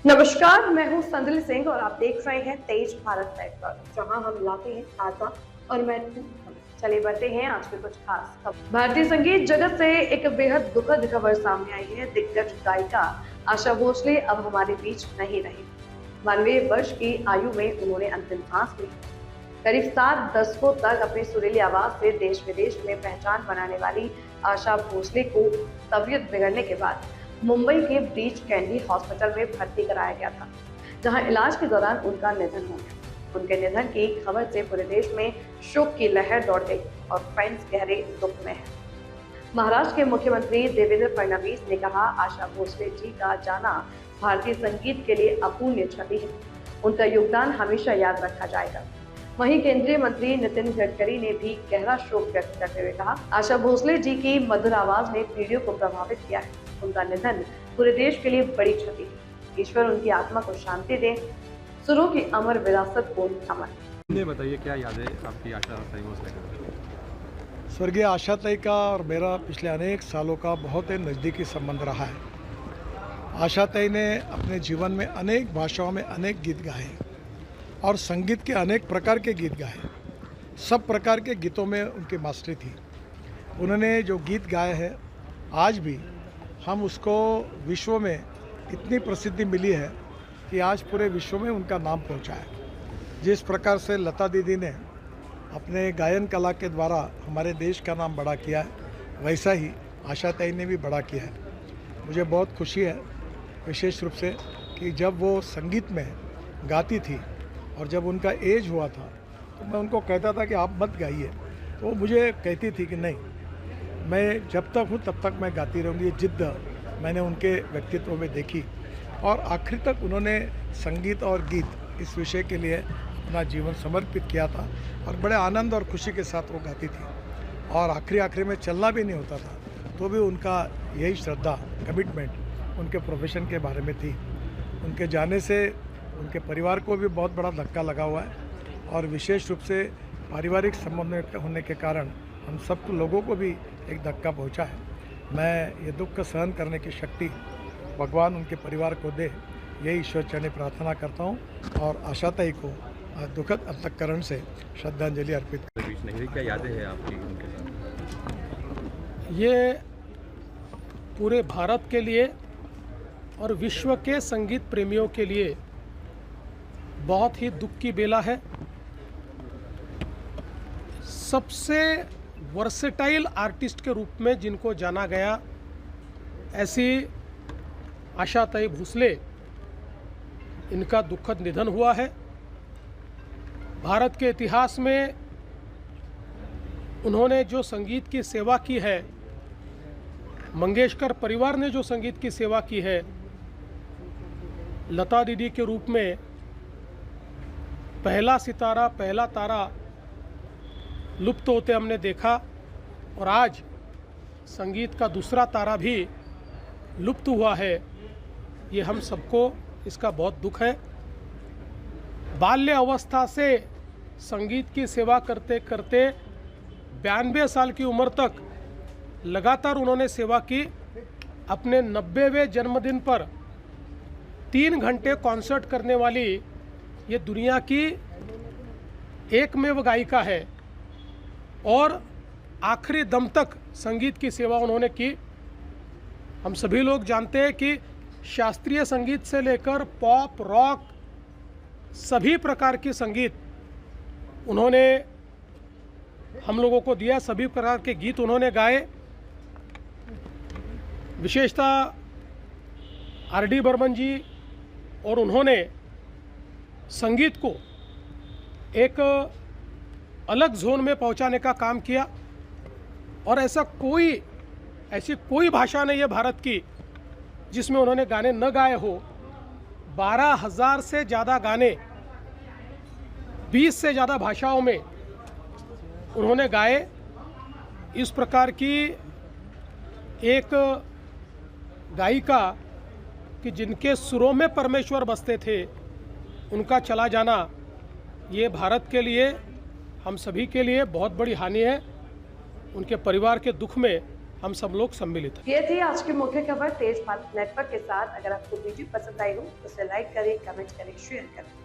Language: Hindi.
नमस्कार, मैं हूं संदली सिंह और आप देख रहे हैं तेज भारत नेटवर्क, जहां हम लाते हैं ताजा और महत्वपूर्ण खबर। चलिए बढ़ते हैं आज के कुछ खास खबर। भारतीय संगीत जगत से एक बेहद दुखद खबर सामने आई है। दिग्गज गायिका आशा भोसले अब हमारे बीच नहीं रही। 92 वर्ष की आयु में उन्होंने अंतिम सांस ली। करीब 7 दशकों तक अपनी सुरीली आवाज से देश विदेश में पहचान बनाने वाली आशा भोसले को तबीयत बिगड़ने के बाद मुंबई के ब्रीच कैंडी हॉस्पिटल में भर्ती कराया गया था, जहां इलाज के दौरान उनका निधन हो गया। उनके निधन की खबर से पूरे देश में शोक की लहर दौड़ गई और फैंस गहरे दुख में हैं। महाराष्ट्र के मुख्यमंत्री देवेंद्र फडणवीस ने कहा, आशा भोसले जी का जाना भारतीय संगीत के लिए अपूर्णीय क्षति है। उनका योगदान हमेशा याद रखा जाएगा। वहीं केंद्रीय मंत्री नितिन गडकरी ने भी गहरा शोक व्यक्त करते हुए कहा, आशा भोसले जी की मधुर आवाज ने पीढ़ियों को प्रभावित किया है। उनका निधन पूरे देश के लिए बड़ी क्षति है। ईश्वर उनकी आत्मा को शांति दे। सुरों की अमर विरासत को नमन। ये बताइए, क्या याद है आपकी आशा भोसले का? स्वर्गीय आशा ताई का और मेरा पिछले अनेक सालों का बहुत ही नज़दीकी संबंध रहा है। आशा ताई ने अपने जीवन में अनेक भाषाओं में अनेक गीत गाए और संगीत के अनेक प्रकार के गीत गाए। सब प्रकार के गीतों में उनकी मास्टरी थी। उन्होंने जो गीत गाए हैं, आज भी हम उसको विश्व में इतनी प्रसिद्धि मिली है कि आज पूरे विश्व में उनका नाम पहुंचा है। जिस प्रकार से लता दीदी ने अपने गायन कला के द्वारा हमारे देश का नाम बड़ा किया है, वैसा ही आशा ताई ने भी बड़ा किया है। मुझे बहुत खुशी है विशेष रूप से कि जब वो संगीत में गाती थी और जब उनका एज हुआ था तो मैं उनको कहता था कि आप मत गाइए, तो वो मुझे कहती थी कि नहीं, मैं जब तक हूँ तब तक मैं गाती रहूँगी। ये जिद्द मैंने उनके व्यक्तित्व में देखी और आखिर तक उन्होंने संगीत और गीत इस विषय के लिए अपना जीवन समर्पित किया था और बड़े आनंद और खुशी के साथ वो गाती थी। और आखिरी में चलना भी नहीं होता था तो भी उनका यही श्रद्धा, कमिटमेंट उनके प्रोफेशन के बारे में थी। उनके जाने से उनके परिवार को भी बहुत बड़ा धक्का लगा हुआ है और विशेष रूप से पारिवारिक संबंध होने के कारण हम सब लोगों को भी एक धक्का पहुंचा है। मैं ये दुख सहन करने की शक्ति भगवान उनके परिवार को दे, यही ईश्वर चरणी प्रार्थना करता हूं और आशा ताई को दुखद अंतःकरण से श्रद्धांजलि अर्पित नहीं, क्या यादें हैं आपकी उनके साथ? ये पूरे भारत के लिए और विश्व के संगीत प्रेमियों के लिए बहुत ही दुख की बेला है। सबसे वर्सेटाइल आर्टिस्ट के रूप में जिनको जाना गया, ऐसी आशा ताई भोसले, इनका दुखद निधन हुआ है। भारत के इतिहास में उन्होंने जो संगीत की सेवा की है, मंगेशकर परिवार ने जो संगीत की सेवा की है, लता दीदी के रूप में पहला सितारा, पहला तारा लुप्त होते हमने देखा और आज संगीत का दूसरा तारा भी लुप्त हुआ है। ये हम सबको इसका बहुत दुख है। बाल्य अवस्था से संगीत की सेवा करते करते 92 साल की उम्र तक लगातार उन्होंने सेवा की। अपने 90वें जन्मदिन पर 3 घंटे कॉन्सर्ट करने वाली ये दुनिया की एकमेव गायिका है और आखिरी दम तक संगीत की सेवा उन्होंने की। हम सभी लोग जानते हैं कि शास्त्रीय संगीत से लेकर पॉप, रॉक, सभी प्रकार की संगीत उन्होंने हम लोगों को दिया। सभी प्रकार के गीत उन्होंने गाए। विशेषतः आर.डी. बर्मन जी और उन्होंने संगीत को एक अलग जोन में पहुंचाने का काम किया और ऐसी कोई भाषा नहीं है भारत की जिसमें उन्होंने गाने न गाए हो। 12,000 से ज़्यादा गाने 20 से ज़्यादा भाषाओं में उन्होंने गाए। इस प्रकार की एक गायिका कि जिनके सुरों में परमेश्वर बसते थे, उनका चला जाना ये भारत के लिए, हम सभी के लिए बहुत बड़ी हानि है। उनके परिवार के दुख में हम सब लोग सम्मिलित हैं। ये थी आज की मुख्य खबर तेज भारत नेटवर्क के साथ। अगर आपको वीडियो पसंद आई हो तो उसे लाइक करें, कमेंट करें, शेयर करें।